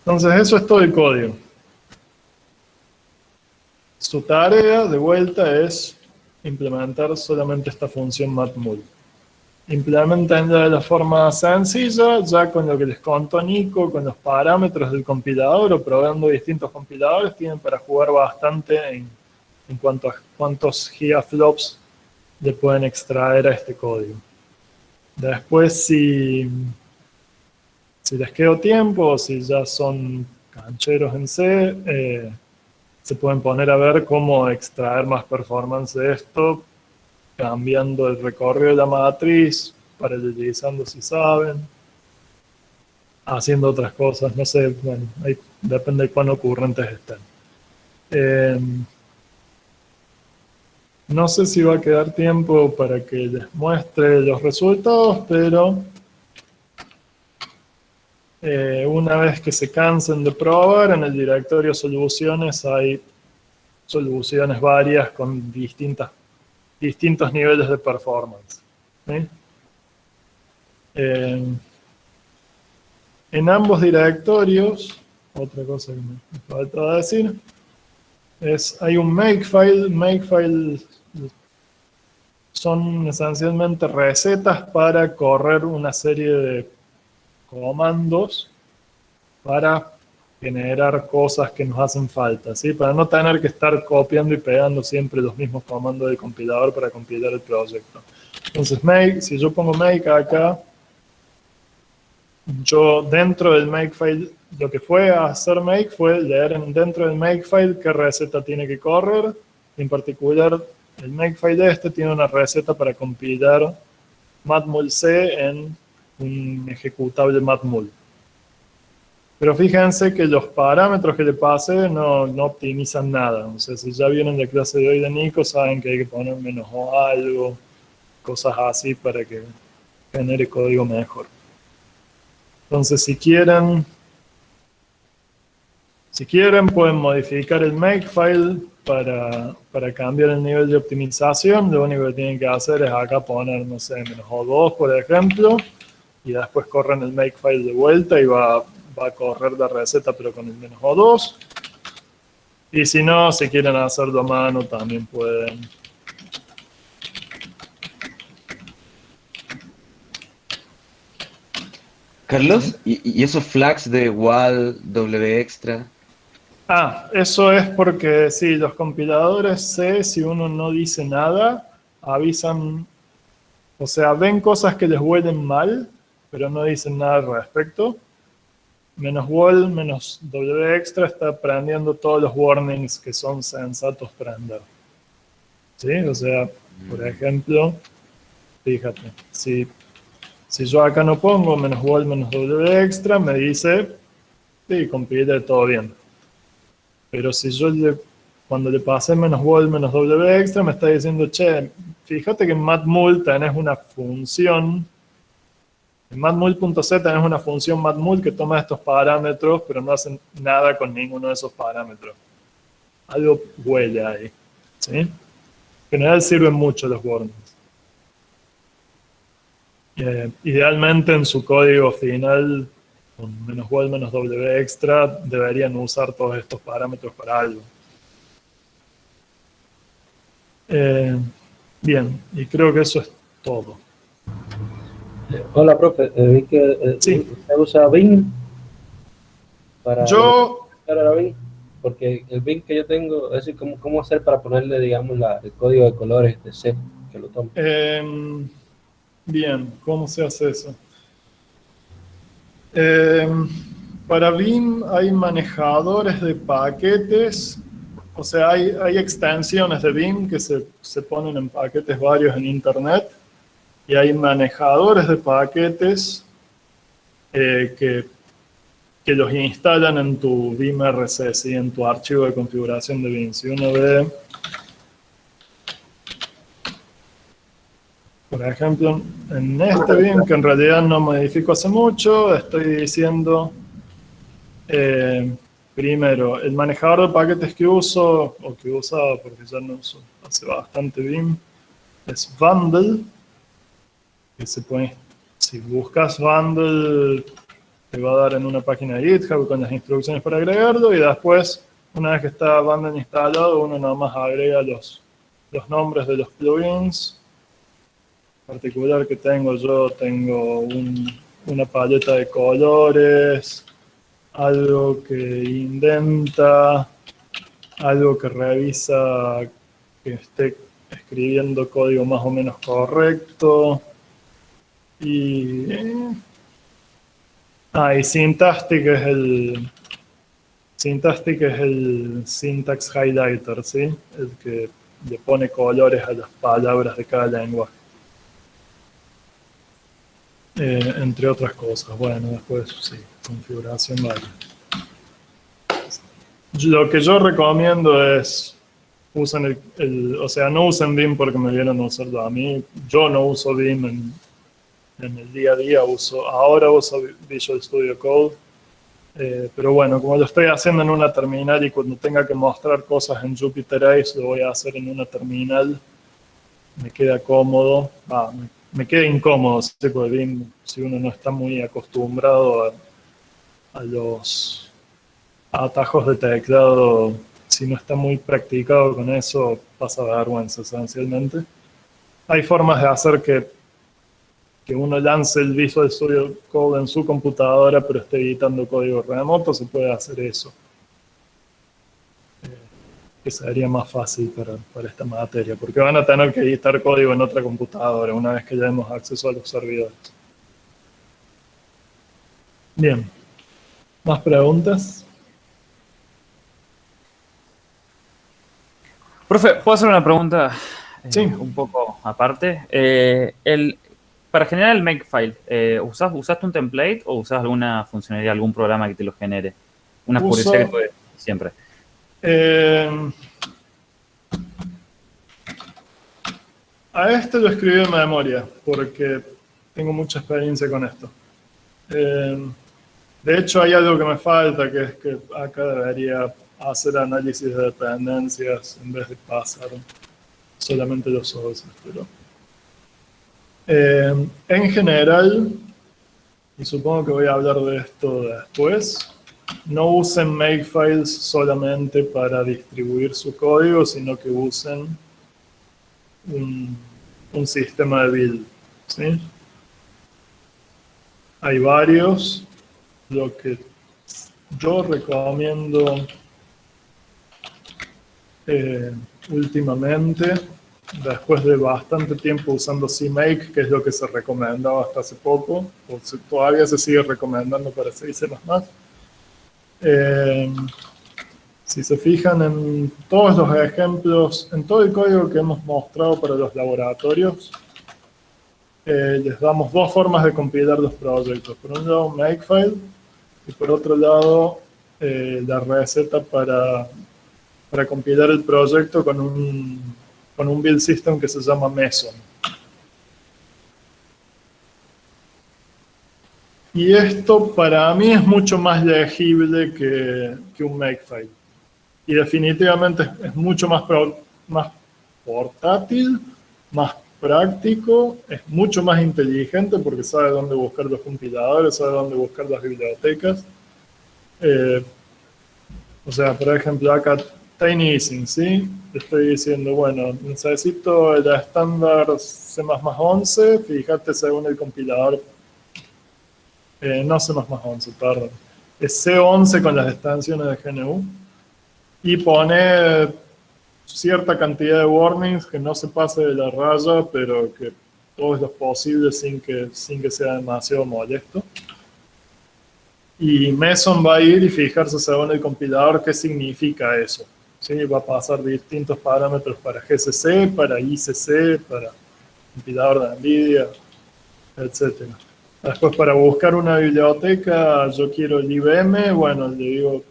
entonces eso es todo el código. Su tarea, de vuelta, es implementar solamente esta función matmul. Implementenla de la forma sencilla, ya con lo que les contó Nico, con los parámetros del compilador o probando distintos compiladores, tienen para jugar bastante en cuanto a cuántos gigaflops le pueden extraer a este código. Después, si les quedó tiempo o si ya son cancheros en C, se pueden poner a ver cómo extraer más performance de esto, cambiando el recorrido de la matriz, paralelizando si saben, haciendo otras cosas, no sé, bueno, ahí depende de cuán ocurrentes estén. No sé si va a quedar tiempo para que les muestre los resultados, pero una vez que se cansen de probar, en el directorio soluciones hay soluciones varias con distintos niveles de performance. ¿Sí? En ambos directorios, otra cosa que me falta decir, hay un makefile. Makefile son esencialmente recetas para correr una serie de comandos para generar cosas que nos hacen falta, ¿sí? Para no tener que estar copiando y pegando siempre los mismos comandos del compilador para compilar el proyecto. Entonces, make, si yo pongo make acá, yo dentro del makefile, lo que fue a hacer make fue leer dentro del makefile qué receta tiene que correr. En particular, el makefile este tiene una receta para compilar matmul-C en un ejecutable matmul. Pero fíjense que los parámetros que le pasé no optimizan nada. O sea, si ya vieron la clase de hoy de Nico, saben que hay que poner menos o algo, cosas así para que genere código mejor. Entonces, si quieren pueden modificar el makefile para cambiar el nivel de optimización. Lo único que tienen que hacer es acá poner, no sé, menos O2, por ejemplo, y después corren el makefile de vuelta y va a correr la receta pero con el menos O2. Y si no, si quieren hacerlo a mano, también pueden. Carlos, ¿y esos flags de WAL, W extra? Eso es porque sí, los compiladores C, si uno no dice nada, avisan, o sea, ven cosas que les huelen mal, pero no dicen nada al respecto. Menos WAL, menos W extra está prendiendo todos los warnings que son sensatos prender. ¿Sí? O sea, por ejemplo, fíjate, si yo acá no pongo menos WAL, menos W extra, me dice, sí, compile todo bien. Pero si yo cuando le pasé menos WAL, menos W extra, me está diciendo, che, fíjate que en matmul tenés una función. En matmul.c tenés una función matmul que toma estos parámetros, pero no hace nada con ninguno de esos parámetros. Algo huele ahí. ¿Sí? En general sirven mucho los warnings. Idealmente en su código final, con menos WAL, menos W extra, deberían usar todos estos parámetros para algo. Bien, y creo que eso es todo. Hola, profe. Vi que Sí. usted usa Bing para Yo, a Bing, porque el Bing que yo tengo es decir, cómo hacer para ponerle, digamos, el código de colores de C que lo tome. bien, ¿cómo se hace eso? Para Vim hay manejadores de paquetes, o sea, hay extensiones de Vim que se ponen en paquetes varios en Internet, y hay manejadores de paquetes que los instalan en tu Vim RC, ¿sí? En tu archivo de configuración de Vim. Si uno ve, Por ejemplo, en este Vim, que en realidad no modifico hace mucho, estoy diciendo, primero, el manejador de paquetes que uso, o que usaba porque ya no uso hace bastante Vim, es Bundle, que se puede, si buscas Bundle, te va a dar en una página de GitHub con las instrucciones para agregarlo, y después, una vez que está Bundle instalado, uno nada más agrega los nombres de los plugins. En particular que tengo una paleta de colores, algo que indenta, algo que revisa que esté escribiendo código más o menos correcto, y Syntactic es el syntax highlighter, ¿sí? El que le pone colores a las palabras de cada lenguaje. Entre otras cosas. Bueno, después sí, configuración varia. Lo que yo recomiendo es usen o sea, no usen Vim porque me vieron usarlo a mí. Yo no uso Vim en el día a día, ahora uso Visual Studio Code. Pero bueno, como lo estoy haciendo en una terminal y cuando tenga que mostrar cosas en Jupyter Ace lo voy a hacer en una terminal, me queda cómodo. Me queda incómodo, si uno no está muy acostumbrado a los atajos de teclado, si no está muy practicado con eso, pasa vergüenza esencialmente. Hay formas de hacer que uno lance el Visual Studio Code en su computadora, pero esté editando código remoto, se puede hacer eso. Que sería más fácil para esta materia, porque van a tener que editar código en otra computadora una vez que ya hemos acceso a los servidores. Bien. ¿Más preguntas? Profe, ¿puedo hacer una pregunta Sí. un poco aparte? Para generar el makefile, ¿usaste un template o usas alguna funcionalidad, algún programa que te lo genere? Una curiosidad que tuve siempre. A este lo escribí de memoria, porque tengo mucha experiencia con esto. De hecho, hay algo que me falta, que es que acá debería hacer análisis de dependencias en vez de pasar solamente los sources. Pero, en general, y supongo que voy a hablar de esto después, no usen makefiles solamente para distribuir su código, sino que usen un sistema de build, ¿sí? Hay varios. Lo que yo recomiendo últimamente, después de bastante tiempo usando CMake, que es lo que se recomendaba hasta hace poco, o todavía se sigue recomendando para 6C++, si se fijan en todos los ejemplos, en todo el código que hemos mostrado para los laboratorios, les damos dos formas de compilar los proyectos. Por un lado, un makefile, y por otro lado, la receta para compilar el proyecto con un build system que se llama Meson. Y esto para mí es mucho más legible que un makefile. Y definitivamente es mucho más portátil, más práctico, es mucho más inteligente porque sabe dónde buscar los compiladores, sabe dónde buscar las bibliotecas. O sea, por ejemplo, acá TinySync, ¿sí? Estoy diciendo, bueno, necesito el estándar C++11, fíjate según el compilador, no C++11, perdón, es C11 con las extensiones de GNU, y pone cierta cantidad de warnings que no se pase de la raya, pero que todo es lo posible sin que sea demasiado molesto. Y Meson va a ir y fijarse según el compilador qué significa eso. ¿Sí? Va a pasar distintos parámetros para GCC, para ICC, para compilador de NVIDIA, etc. Después, para buscar una biblioteca, yo quiero el IBM, bueno, le digo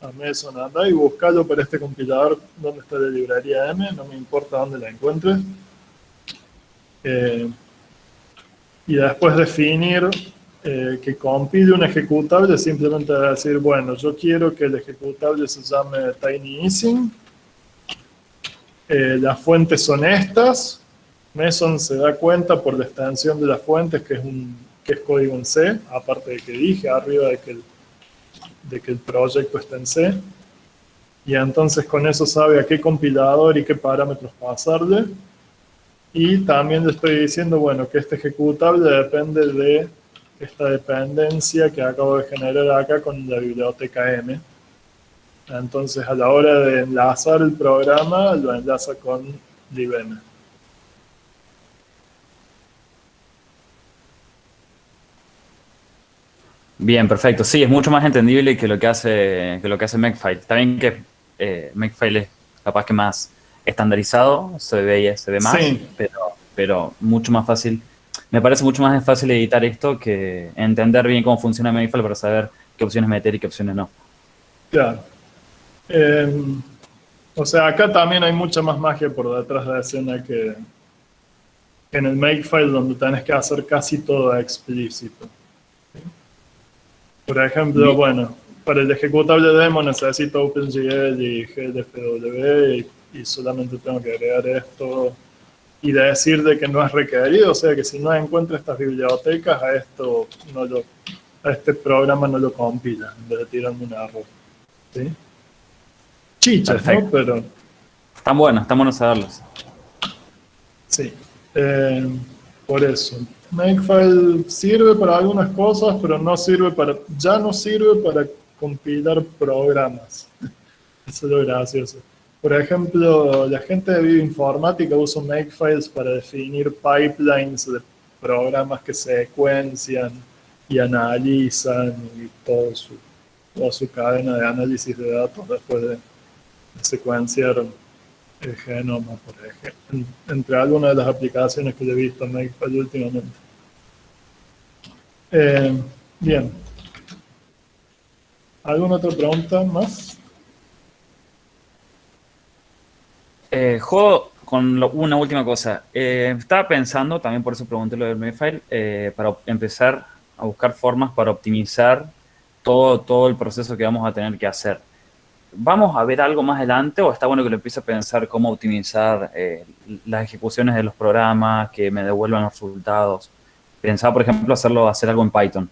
a Meson, anda y buscalo para este compilador, dónde está la librería M, no me importa dónde la encuentres. Eh, y después definir que compile un ejecutable, simplemente decir, bueno, yo quiero que el ejecutable se llame tinyising, las fuentes son estas, Meson se da cuenta por la extensión de las fuentes que es código en C, aparte de que dije arriba de que el proyecto está en C, y entonces con eso sabe a qué compilador y qué parámetros pasarle. Y también le estoy diciendo, bueno, que este ejecutable depende de esta dependencia que acabo de generar acá con la biblioteca M. Entonces, a la hora de enlazar el programa, lo enlaza con libm. Bien, perfecto. Sí, es mucho más entendible que lo que hace Makefile. Está bien que Makefile es capaz que más estandarizado, se ve más, Sí. pero mucho más fácil. Me parece mucho más fácil editar esto que entender bien cómo funciona Makefile para saber qué opciones meter y qué opciones no. Claro. O sea, acá también hay mucha más magia por detrás de la escena que en el Makefile, donde tenés que hacer casi todo explícito. Por ejemplo, Bien. bueno, para el ejecutable demo necesito OpenGL y GLFW y solamente tengo que agregar esto y decir de que no es requerido, o sea que si no encuentro estas bibliotecas, a este programa no lo compila, en vez de tirarme un error. ¿Sí? Chichas, Perfecto. ¿no? Pero Están buenos saberlos. sí, por eso. Makefile sirve para algunas cosas, pero ya no sirve para compilar programas. Eso es lo gracioso. Por ejemplo, la gente de bioinformática usa Makefiles para definir pipelines de programas que secuencian y analizan y toda su cadena de análisis de datos después de secuenciar el genoma, por ejemplo, entre algunas de las aplicaciones que yo he visto en Makefile últimamente. Bien. ¿Alguna otra pregunta más? Juego con una última cosa. Estaba pensando, también por eso pregunté lo del Makefile, para empezar a buscar formas para optimizar todo el proceso que vamos a tener que hacer. ¿Vamos a ver algo más adelante o está bueno que lo empiece a pensar cómo optimizar las ejecuciones de los programas, que me devuelvan los resultados? Pensaba, por ejemplo, hacer algo en Python.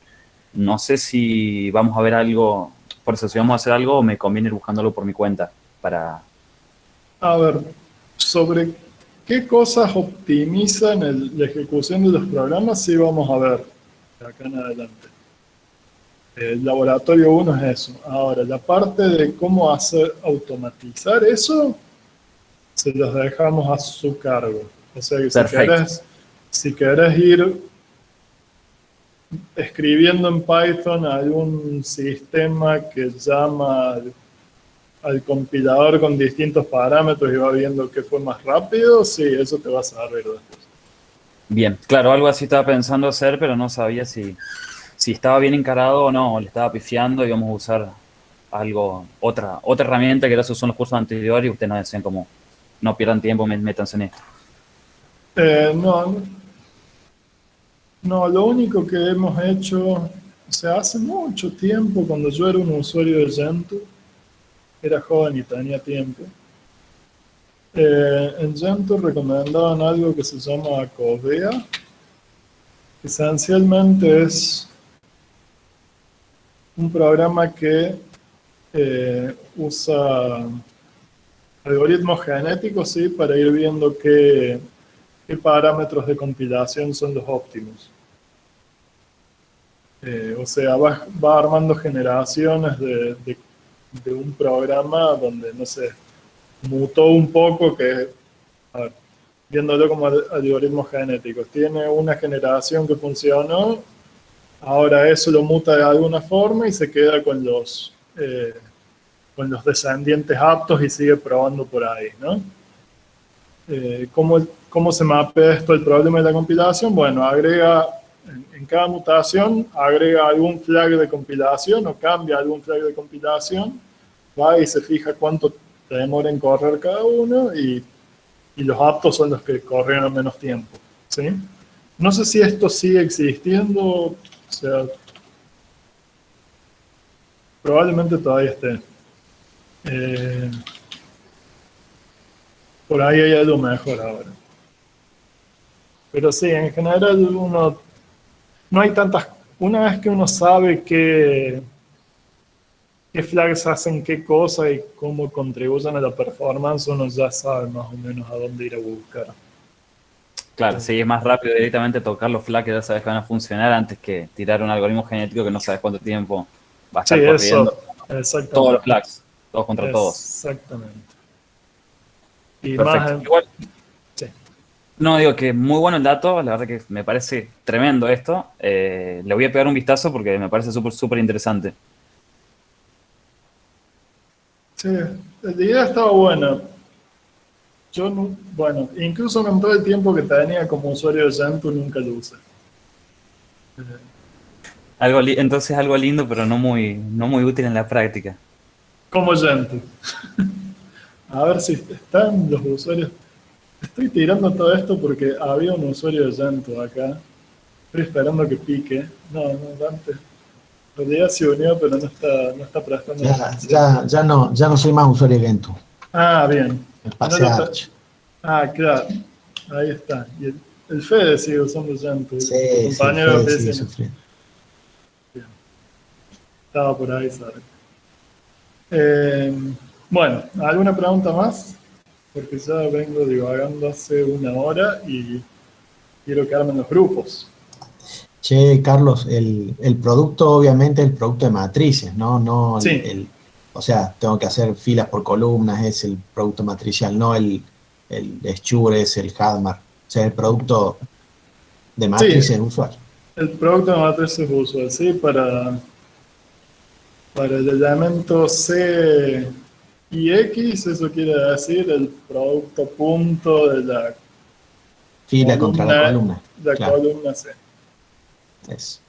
No sé si vamos a ver algo, por eso si vamos a hacer algo o me conviene ir buscándolo por mi cuenta para... A ver, sobre qué cosas optimizan la ejecución de los programas, sí vamos a ver de acá en adelante. El laboratorio 1 es eso. Ahora, la parte de cómo automatizar eso, se los dejamos a su cargo. O sea que Perfecto. si querés ir escribiendo en Python algún sistema que llama al compilador con distintos parámetros y va viendo qué fue más rápido, sí, eso te va a servir después. Bien, claro, algo así estaba pensando hacer, pero no sabía si estaba bien encarado o no, o le estaba pifiando y íbamos a usar otra herramienta que gracias son los cursos anteriores y ustedes nos decían como, no pierdan tiempo, métanse en esto. No, lo único que hemos hecho, o sea, hace mucho tiempo, cuando yo era un usuario de Gentoo, era joven y tenía tiempo, en Gentoo recomendaban algo que se llama Covea. Esencialmente es un programa que usa algoritmos genéticos, ¿sí? Para ir viendo qué parámetros de compilación son los óptimos. O sea, va armando generaciones de un programa donde, no sé, mutó un poco, a ver, viéndolo como algoritmos genéticos. Tiene una generación que funcionó, ahora eso lo muta de alguna forma y se queda con los descendientes aptos y sigue probando por ahí, ¿no? ¿Cómo se mapea esto el problema de la compilación? Bueno, agrega en cada mutación, agrega algún flag de compilación o cambia algún flag de compilación, va y se fija cuánto demora en correr cada uno y los aptos son los que corrieron menos tiempo. ¿sí? No sé si esto sigue existiendo, o sea, probablemente todavía esté. Por ahí hay algo mejor ahora. Pero sí, en general uno, no hay tantas, una vez que uno sabe qué flags hacen qué cosa y cómo contribuyen a la performance, uno ya sabe más o menos a dónde ir a buscar. Claro, sí, es más rápido directamente tocar los flags que ya sabes que van a funcionar antes que tirar un algoritmo genético que no sabes cuánto tiempo va a Sí, estar corriendo. eso, exactamente. Todos los flags, todos contra todos. Exactamente. Y Perfecto. más, Igual, sí. no digo que muy bueno el dato, la verdad que me parece tremendo esto. Le voy a pegar un vistazo porque me parece súper interesante. Sí, la idea estaba buena. Yo, no, bueno, incluso con todo el tiempo que tenía como usuario de Gentoo, nunca lo usé. Entonces algo lindo, pero no muy útil en la práctica. Como Gentoo. A ver si están los usuarios. Estoy tirando todo esto porque había un usuario de Gentoo acá. Estoy esperando que pique. No, Dante. En realidad se unió, pero no está prestando atención. Ya no soy más usuario de Gentoo. Ah, bien. Me Y no pasé lo a está- Arch. Ah, claro. Ahí está. Y el Fede sigue usando Gentoo, tu Sí, compañero de Fede sigue oficina. sufriendo. Estaba por ahí cerca. Bueno, ¿alguna pregunta más? Porque ya vengo divagando hace una hora y quiero quedarme en los grupos. Che, Carlos, el producto obviamente es el producto de matrices, ¿no? No Sí, o sea, tengo que hacer filas por columnas, es el producto matricial, no el Schure, es el Hadmar. O sea, el producto de sí, matrices usual. el producto de matrices usual, sí, para el elemento C y X, eso quiere decir el producto punto de Fila contra la columna. la Claro, columna C. es.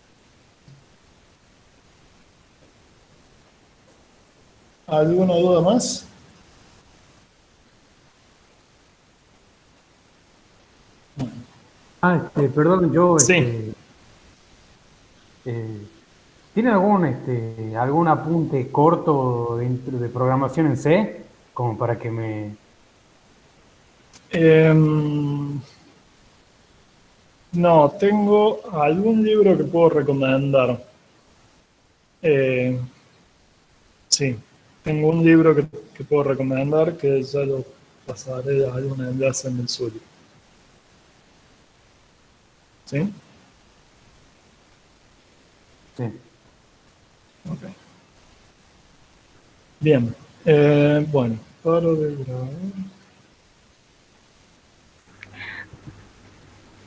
¿Alguna duda más? Perdón, Sí. eh, ¿tiene algún apunte corto de programación en C? Como para que me... No, tengo algún libro que puedo recomendar. Eh, sí, tengo un libro que puedo recomendar que ya lo pasaré a algún enlace en el suyo. ¿Sí? Sí. Ok. Bien. Bueno, paro de grabar.